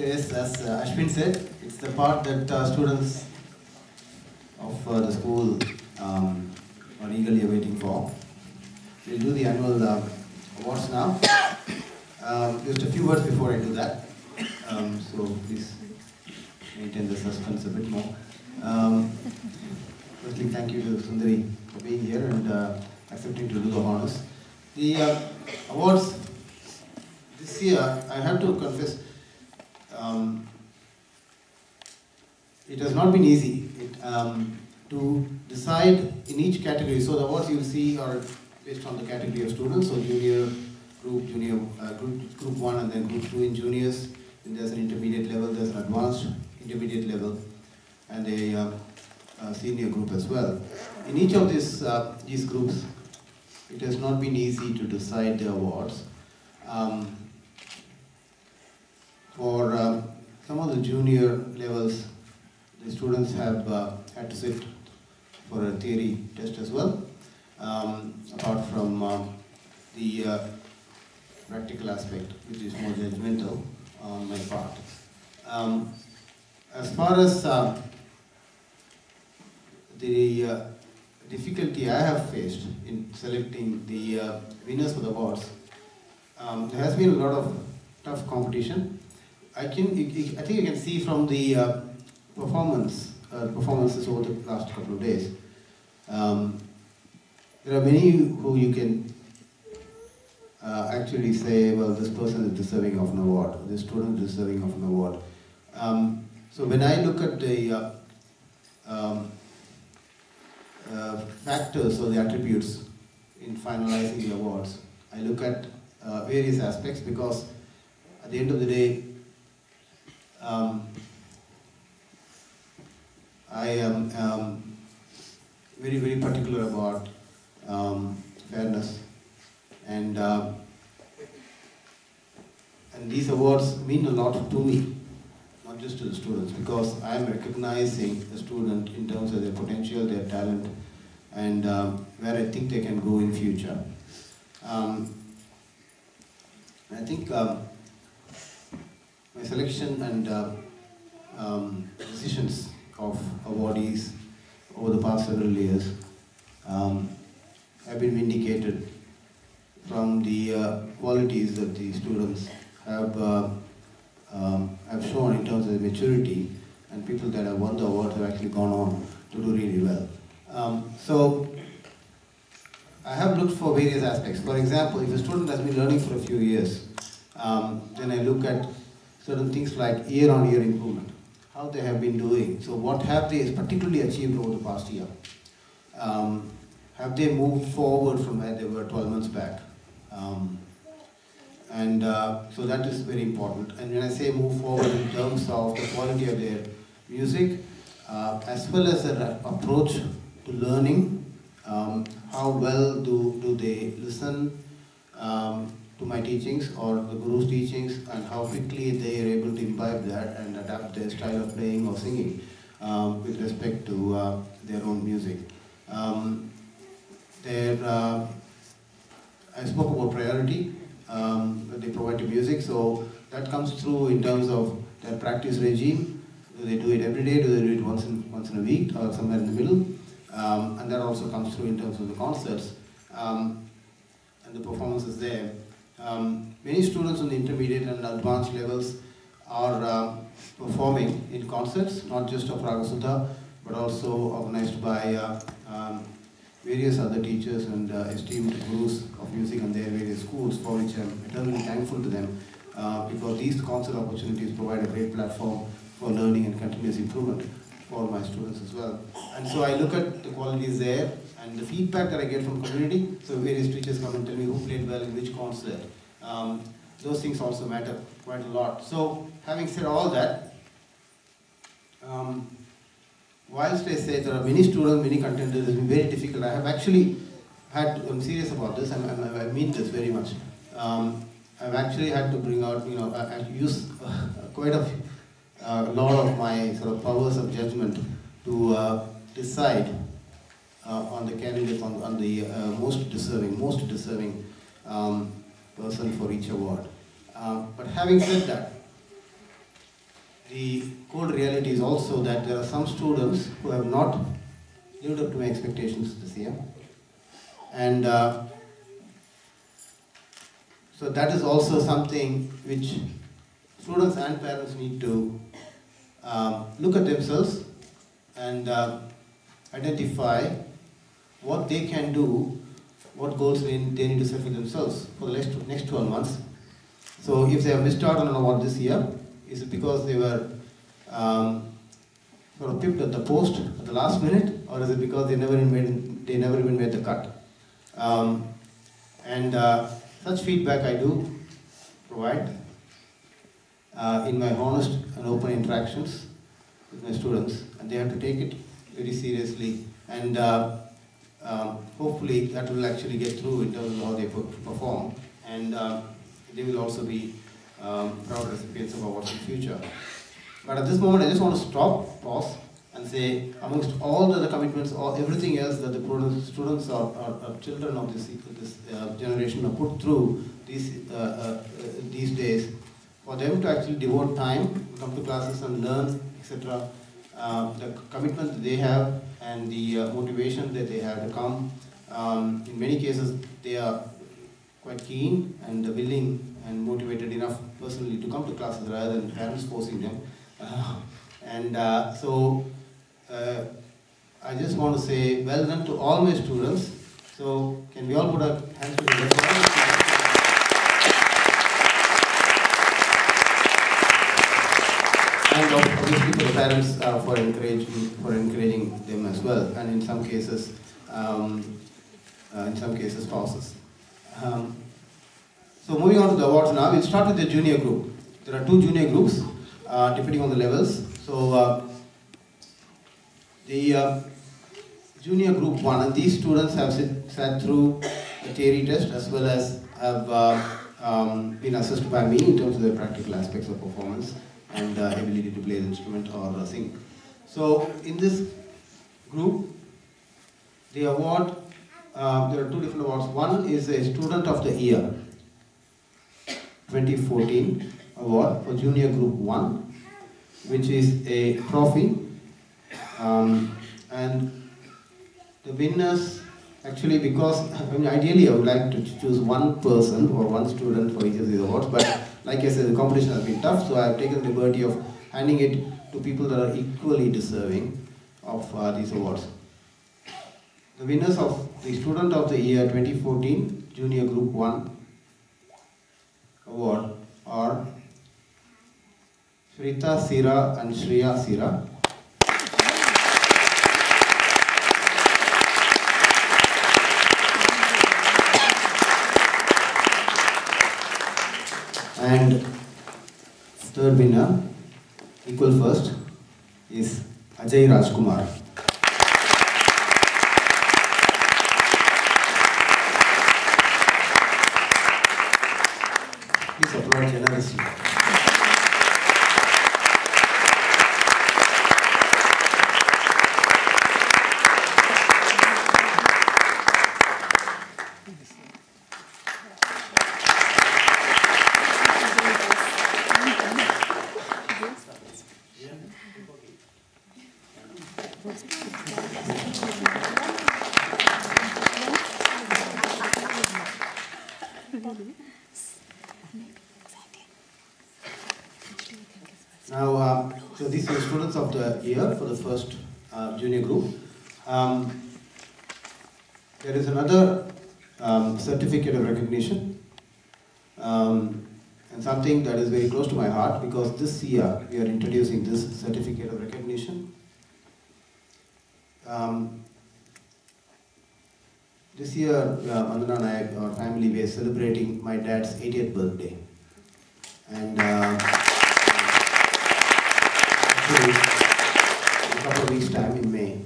Yes, as Ashwin said, it's the part that students of the school are eagerly waiting for. We'll do the annual awards now. Just a few words before I do that. So please maintain the suspense a bit more. Firstly, thank you to Sundari for being here and accepting to do the honors. The awards this year, I have to confess, it has not been easy to decide in each category. So the awards you'll see are based on the category of students. So junior, group 1 and then group 2 in juniors. Then there's an intermediate level, there's an advanced intermediate level, and a senior group as well. In each of these groups, it has not been easy to decide the awards. For some of the junior levels, the students have had to sit for a theory test as well, apart from the practical aspect, which is more judgmental on my part. As far as the difficulty I have faced in selecting the winners for the awards, there has been a lot of tough competition. I think you can see from the performances over the last couple of days. There are many who you can actually say, well, this person is deserving of an award, this student is deserving of an award. So when I look at the factors or the attributes in finalizing the awards, I look at various aspects, because at the end of the day, I am very, very particular about fairness, and these awards mean a lot to me, not just to the students, because I am recognizing the student in terms of their potential, their talent, and where I think they can go in future. I think my selection and decisions of awardees over the past several years have been vindicated from the qualities that the students have shown in terms of the maturity, and people that have won the awards have actually gone on to do really well. So I have looked for various aspects. For example, if a student has been learning for a few years, then I look at certain things like year-on-year improvement, how they have been doing. So what have they particularly achieved over the past year? Have they moved forward from where they were 12 months back? So that is very important. And when I say move forward in terms of the quality of their music, as well as their approach to learning, how well do they listen to my teachings or the Guru's teachings, and how quickly they are able to imbibe that and adapt their style of playing or singing with respect to their own music. I spoke about priority that they provide to music, so that comes through in terms of their practice regime. Do they do it every day? Do they do it once in a week, or somewhere in the middle? And that also comes through in terms of the concerts and the performances there. Many students on the intermediate and advanced levels are performing in concerts, not just of Raaga Sudha, but also organized by various other teachers and esteemed gurus of music and their various schools, for which I am eternally thankful to them, because these concert opportunities provide a great platform for learning and continuous improvement for my students as well. And so I look at the qualities there and the feedback that I get from community. So various teachers come and tell me who played well in which concert. Those things also matter quite a lot. So having said all that, whilst I say there are many students, many contenders, it's been very difficult. I have actually I'm serious about this, and I mean this very much. I've actually had to bring out, I use quite a lot of my sort of powers of judgment to decide on the candidate, on the most deserving person for each award. But having said that, the cold reality is also that there are some students who have not lived up to my expectations this year. And so that is also something which students and parents need to look at themselves and identify what they can do, what goals they need to set for themselves for the next 12 months. So if they have missed out on an award this year, is it because they were sort of pipped at the post at the last minute, or is it because they never even made the cut? Such feedback I do provide in my honest and open interactions with my students, and they have to take it very seriously, and hopefully that will actually get through in terms of how they perform, and they will also be proud recipients of awards in the future. But at this moment, I just want to stop, pause, and say, amongst all the commitments, or everything else that the students or children of this generation are put through these days, for them to actually devote time, come to classes and learn, etc., the commitment that they have and the motivation that they have to come, in many cases they are quite keen and willing and motivated enough personally to come to classes rather than parents forcing them. I just want to say well done to all my students. So can we all put our hands together? And obviously for the parents for encouraging them as well, and in some cases spouses. So moving on to the awards now, we'll start with the junior group. There are 2 junior groups depending on the levels. So the junior group 1, and these students have sat through a theory test as well as have been assessed by me in terms of the practical aspects of performance and ability to play the instrument or sing. So in this group, the award, there are 2 different awards. One is a Student of the Year 2014 award for junior group 1, which is a trophy, and the winners, actually, because ideally I would like to choose one person or one student for each of these awards, but like I said, the competition has been tough, so I have taken the liberty of handing it to people that are equally deserving of these awards. The winners of the Student of the Year 2014 Junior Group 1 award are Shrita Sira and Shriya Sira. And third winner, equal first, is Ajay Rajkumar. Please applaud generously. Now, so these are the students of the year for the first junior group. There is another certificate of recognition, and something that is very close to my heart, because this year we are introducing this certificate of recognition. This year, Vandana and I, our family, we are celebrating my dad's 80th birthday. And actually, in a couple of weeks' time in May.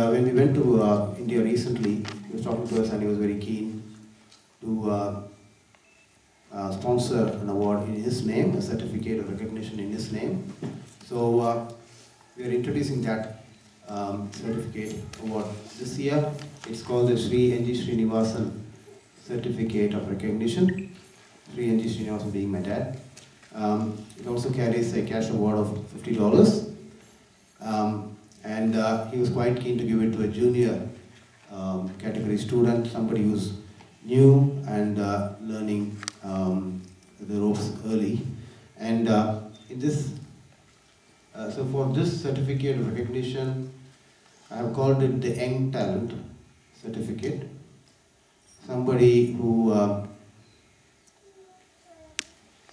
When we went to India recently, he was talking to us and he was very keen to sponsor an award in his name, a certificate of recognition in his name. So we are introducing that certificate award this year. It's called the Sri N.G. Srinivasan Certificate of Recognition. Sri N.G. Srinivasan being my dad. It also carries a cash award of $50. And he was quite keen to give it to a junior category student, somebody who's new and learning the ropes early. And in this, so for this certificate of recognition, I have called it the Young Talent Certificate. Somebody who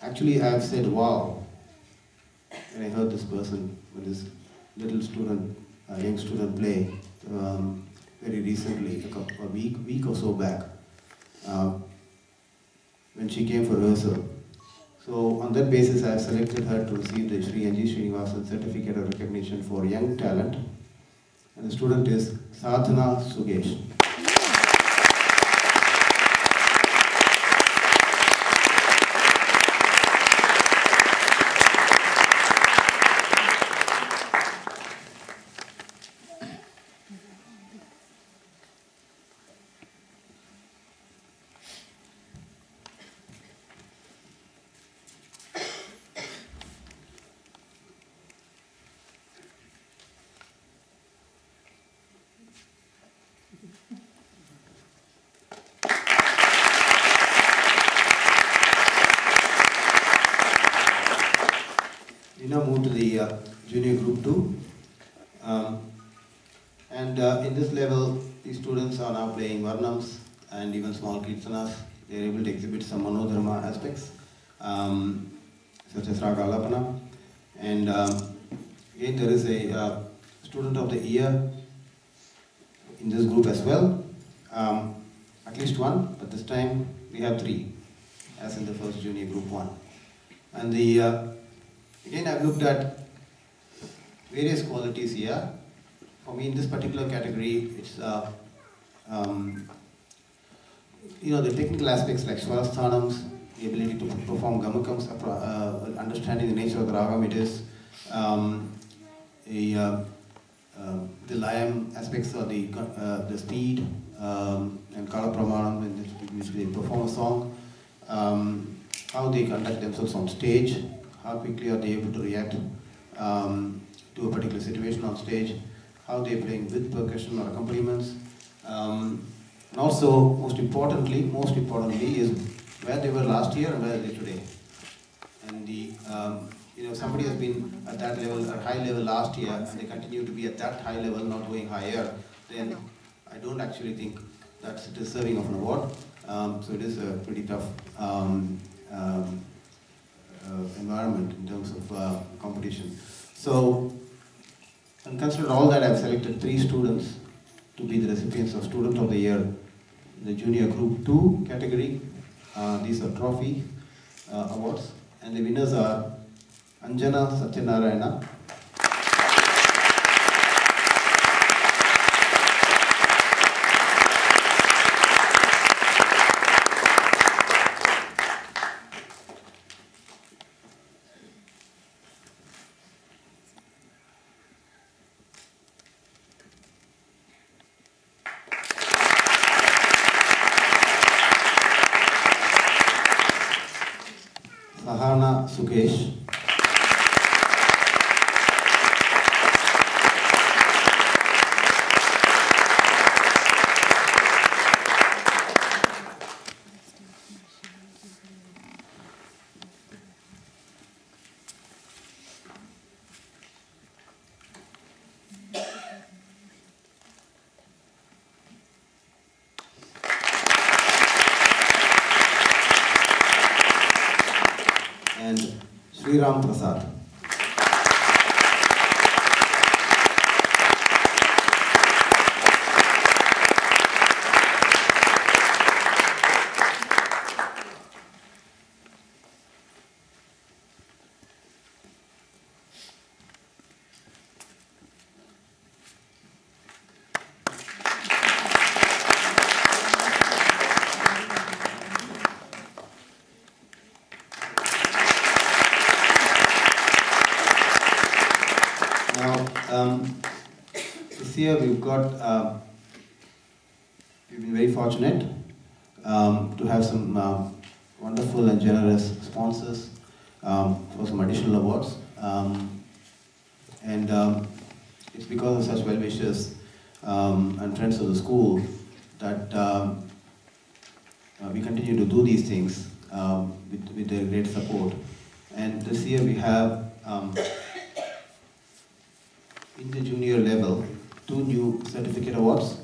actually I have said, wow, when I heard this person, when this little student, young student play very recently, a week or so back, when she came for rehearsal. So on that basis, I have selected her to receive the Sri N.G. Srinivasan Certificate of Recognition for Young Talent. And the student is Sadhana Sugesh. We now move to the junior group 2. In this level, these students are now playing varnams and even small kirtanas. They are able to exhibit some manodharma aspects, such as Raaga Alapana. And again, there is a student of the year in this group as well. At least one, but this time we have 3, as in the first junior group 1. And the again, I've looked at various qualities here. For me, in this particular category, it's the technical aspects like swarasthanams, the ability to perform gamakams, understanding the nature of the ragam it is, the layam aspects of the speed and kala pramanam in which they perform a song, how they conduct themselves on stage, how quickly are they able to react to a particular situation on stage, how they are playing with percussion or accompaniments, and also most importantly is where they were last year and where are they today. And the somebody has been at that level, at high level last year, and they continue to be at that high level, not going higher, then I don't actually think that's deserving of an award. So it is a pretty tough environment in terms of competition. So, and consider all that, I've selected 3 students to be the recipients of Student of the Year in the Junior Group 2 category. These are trophy awards, and the winners are Anjana Satyanarayana, Sahana Sukesh, and Sri Ram Prasad. This year we've been very fortunate to have some wonderful and generous sponsors. for some additional awards. It's because of such well-wishers and friends of the school that we continue to do these things with their great support. And this year we have, in the junior level, 2 new certificate awards.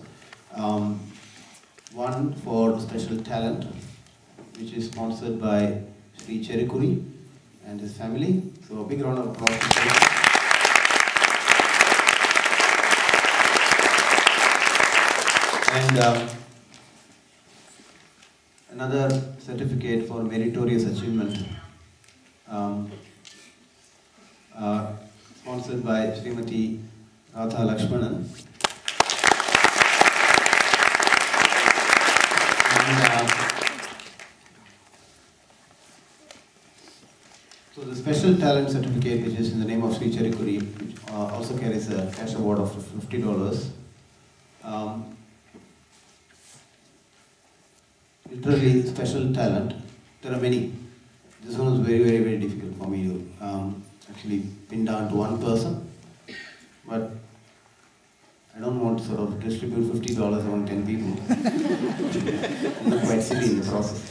One for special talent, which is sponsored by Sri Cherikuri and his family. So a big round of applause. And another certificate for meritorious achievement, sponsored by Srimati Raaga Lakshmanan. So the special talent certificate, which is in the name of Sri Cherikuri, which also carries a cash award of $50. Literally special talent. There are many. This one was very difficult for me to actually pin down to one person. But I don't want to sort of distribute $50 among 10 people. I'm not quite silly in the process.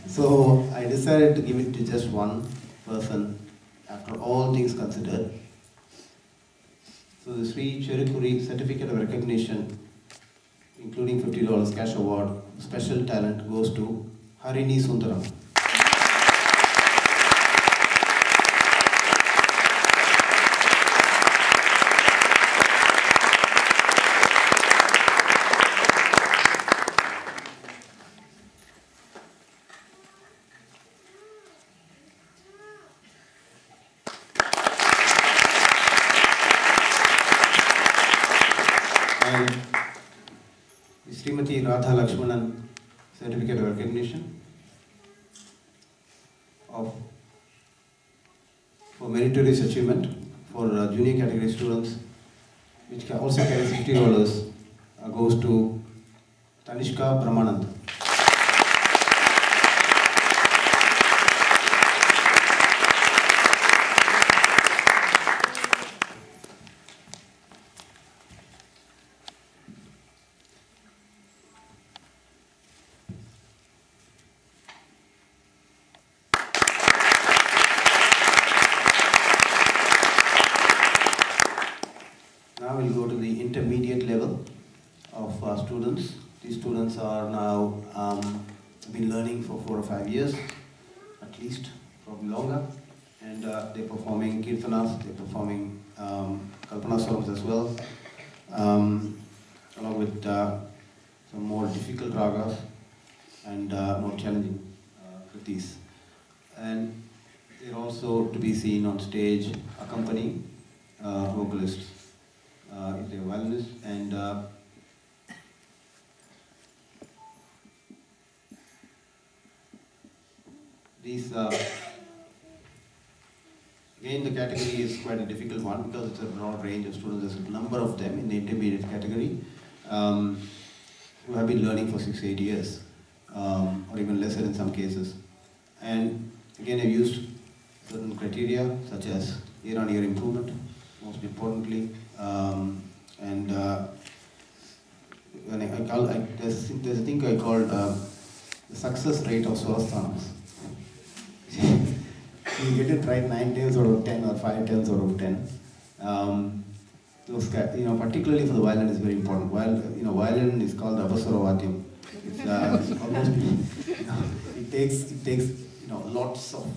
So I decided to give it to just one person after all things considered. So the Sri Cherikuri Certificate of Recognition, including $50 cash award, special talent, goes to Harini Sundaram. Srimati Raaga Lakshmanan Certificate of Recognition for meritorious achievement for junior category students, which also carries $50, goes to Tanishka Brahmanand. Now we'll go to the intermediate level of students. These students are now been learning for 4 or 5 years, at least, probably longer, and they're performing kirtanas, they're performing kalpana songs as well, along with some more difficult ragas and more challenging kritis. And they're also to be seen on stage accompanying vocalists. If they're violinists, and these again, the category is quite a difficult one because it's a broad range of students. There's a number of them in the intermediate category who have been learning for 6-8 years, or even lesser in some cases. And again, I've used certain criteria such as year-on-year improvement, most importantly. When there's a thing I called the success rate of Swarasthanams. You get it right 9 times out of 10 or 5 times out of 10. Those, particularly for the violin is very important. Violin is called the Abasara Vadyam. It's almost, it takes lots of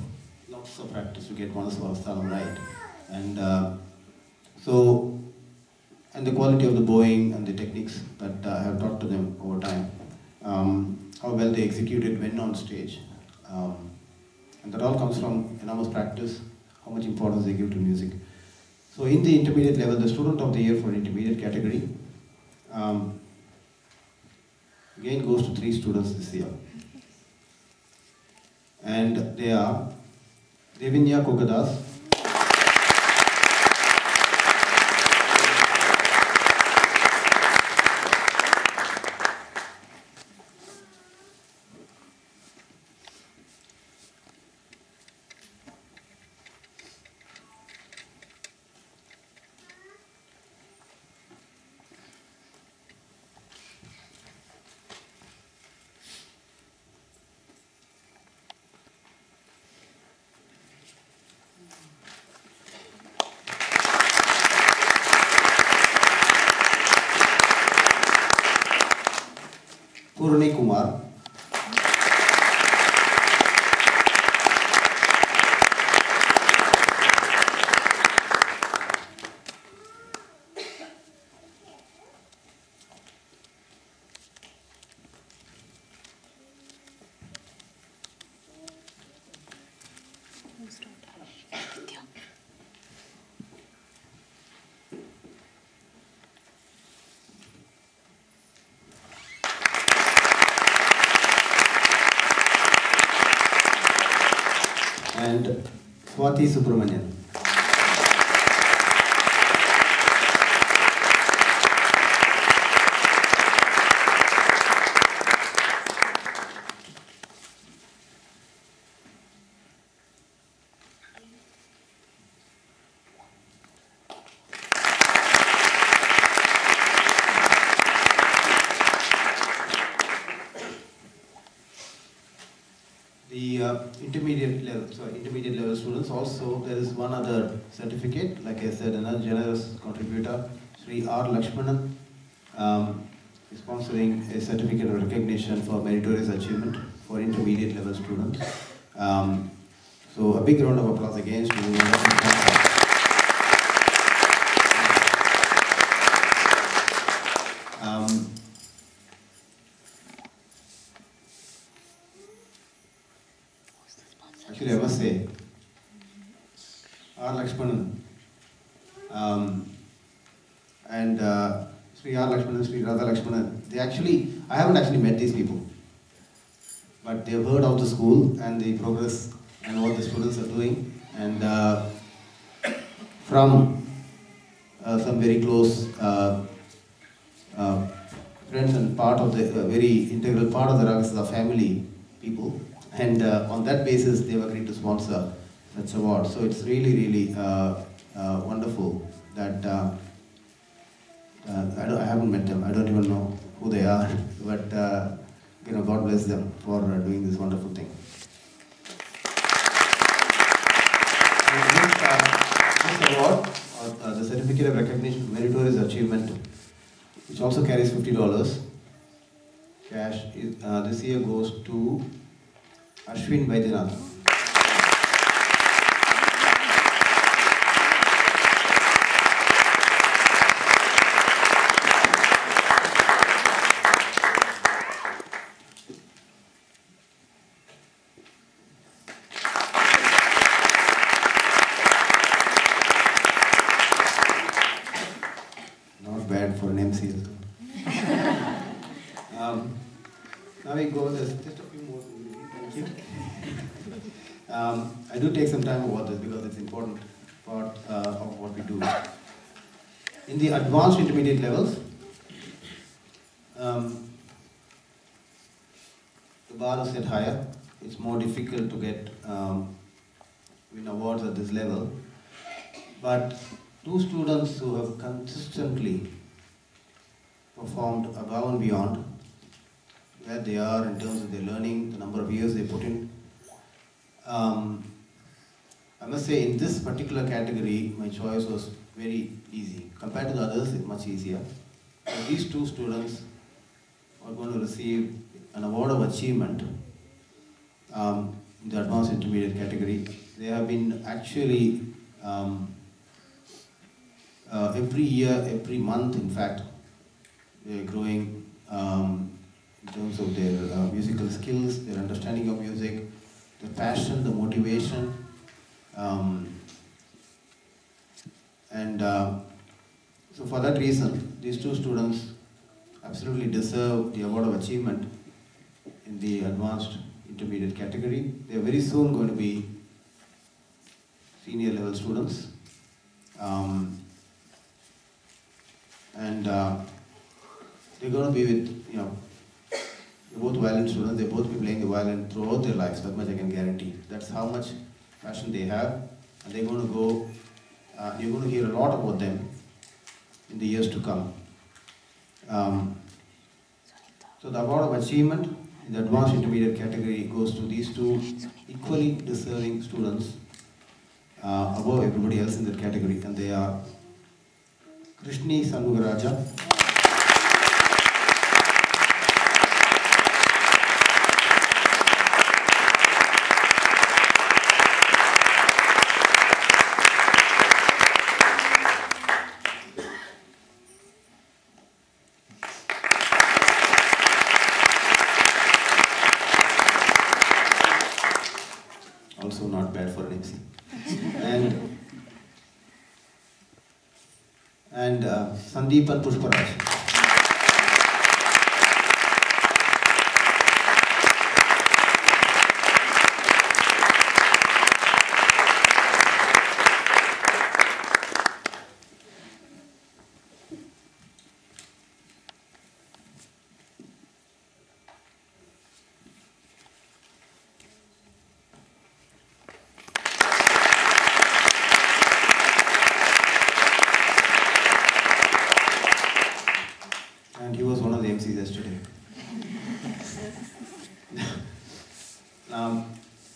practice to get one Swarasthanam right. And and the quality of the bowing and the techniques that I have taught to them over time, how well they execute it when on stage. And that all comes from enormous practice, how much importance they give to music. So in the intermediate level, the student of the year for intermediate category, again goes to 3 students this year. And they are Devinya Kogadas, and Swati Subramanian. The intermediate level students also, there is one other certificate, like I said, another generous contributor, Sri R. Lakshmanan, is sponsoring a certificate of recognition for meritorious achievement for intermediate level students. So a big round of applause again to actually, I must say, R. Lakshmanan and Sri R. Lakshmanan, Sri Raaga Lakshmanan, I haven't actually met these people, but they've heard of the school and the progress and what the students are doing, and from some very close friends and part of the very integral part of the Raaga Sudha family people. And on that basis, they have agreed to sponsor such award. So it's really, really wonderful that I haven't met them. I don't even know who they are, but God bless them for doing this wonderful thing. This award, the certificate of recognition for meritorious achievement, which also carries $50 cash, this year goes to Ashwin Vaidyanathan. Not bad for an MC. Now we go, there's just a few more. Thank you. I do take some time about this because it's important part of what we do. In the advanced intermediate levels, the bar is set higher. It's more difficult to get win awards at this level. But two students who have consistently performed above and beyond where they are in terms of their learning, the number of years they put in. I must say, in this particular category, my choice was very easy. Compared to the others, it's much easier. So these two students are going to receive an award of achievement in the advanced intermediate category. They have been actually every year, every month, in fact, they are growing in terms of their musical skills, their understanding of music, the passion, the motivation, so for that reason, these two students absolutely deserve the award of achievement in the advanced intermediate category. They are very soon going to be senior level students, they're going to be with, they're both violin students, they'll both be playing the violin throughout their lives, that much I can guarantee. That's how much passion they have, and they're going to go, you're going to hear a lot about them in the years to come. So the award of achievement in the advanced intermediate category goes to these two equally deserving students above everybody else in that category, and they are Krishni Sanmugaraja also not bad for an MC. and Sandeepan Pushparaj.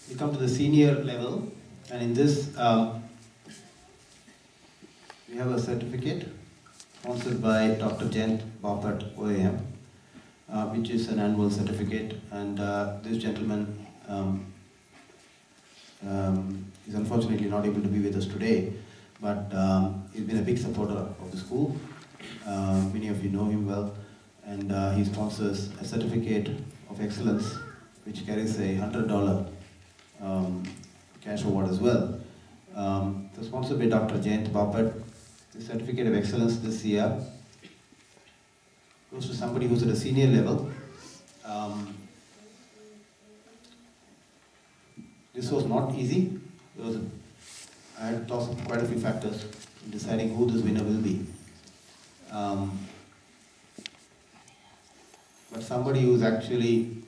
we come to the senior level, and in this we have a certificate sponsored by Dr. Jent Bapat OAM, which is an annual certificate, and this gentleman is unfortunately not able to be with us today, but he's been a big supporter of the school. Many of you know him well, and he sponsors a certificate of excellence which carries a $100 cash award as well. So sponsored by Dr. Jent Bapat. The certificate of excellence this year goes to somebody who's at a senior level. This was not easy. I had to toss up quite a few factors in deciding who this winner will be. But somebody who's actually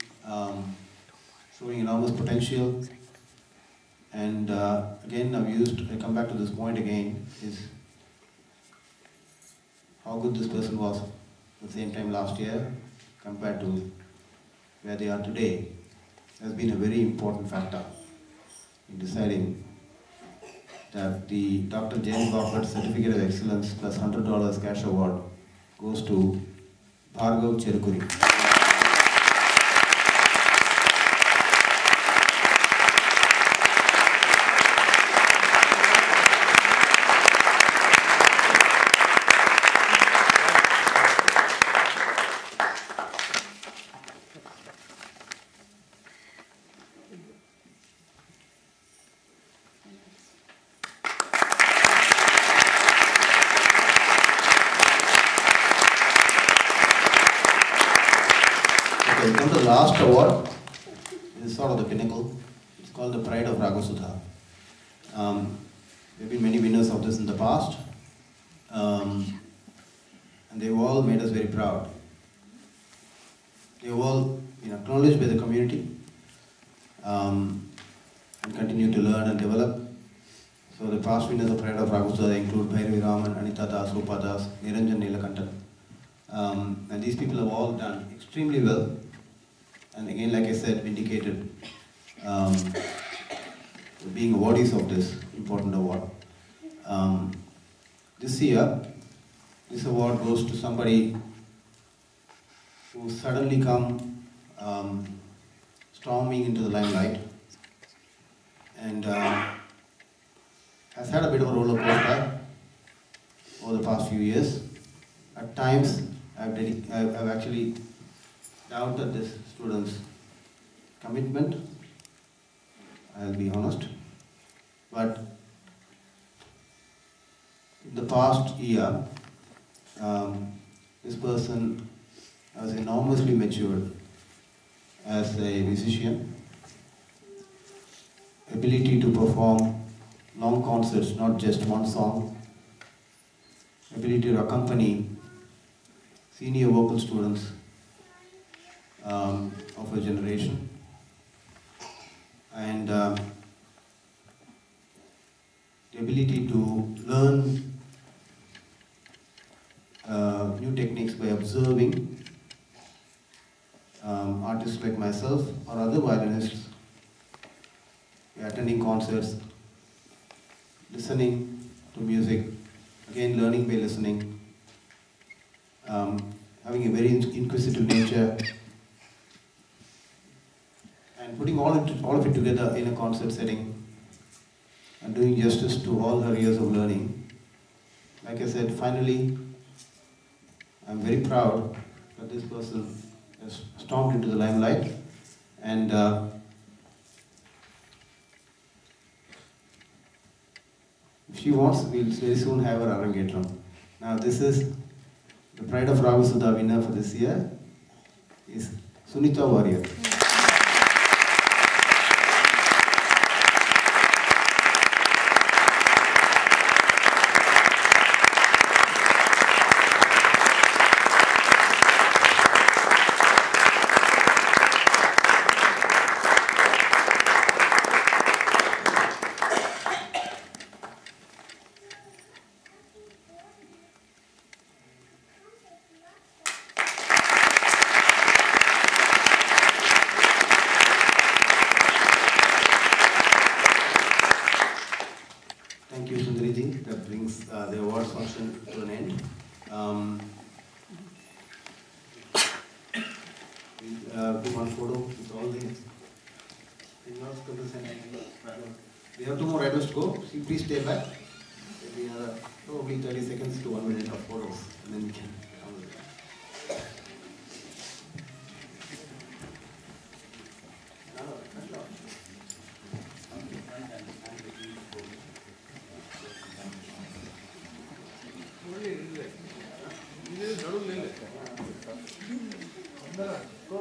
showing enormous potential, and again I come back to this point again, is how good this person was at the same time last year compared to where they are today has been a very important factor in deciding that the Dr. James Bapat Certificate of Excellence plus $100 cash award goes to Bhargav Cherukuri. Okay, come to the last award. This is sort of the pinnacle. It's called the Pride of Raaga Sudha. There have been many winners of this in the past, and they've all made us very proud. They've all been acknowledged by the community and continue to learn and develop. So the past winners of Pride of Raaga Sudha include Bhairavi Raman, Anita Das, Rupa Das, Niranjan Neelakantan. And these people have all done extremely well, and again, like I said, vindicated being awardees of this important award. This year, this award goes to somebody who suddenly come storming into the limelight and has had a bit of a roller coaster over the past few years. At times, I've actually doubted this student's commitment, I'll be honest. But in the past year, this person has enormously matured as a musician, ability to perform long concerts, not just one song, ability to accompany senior vocal students of a generation, and the ability to learn new techniques by observing artists like myself or other violinists, attending concerts, listening to music, again learning by listening, having a very inquisitive nature, and putting all of it together in a concert setting and doing justice to all her years of learning. Like I said, finally, I'm very proud that this person has stormed into the limelight, and if she wants, we'll very soon have her Arangetram. Now this is the Pride of Raaga Sudha winner for this year is Sunita Warrior. brings the awards function to an end. We'll do one photo with all the in-laws. We have 2 more items to go. Please stay back. We have probably 30 seconds to 1 minute of photos, and then we can come with that. Go,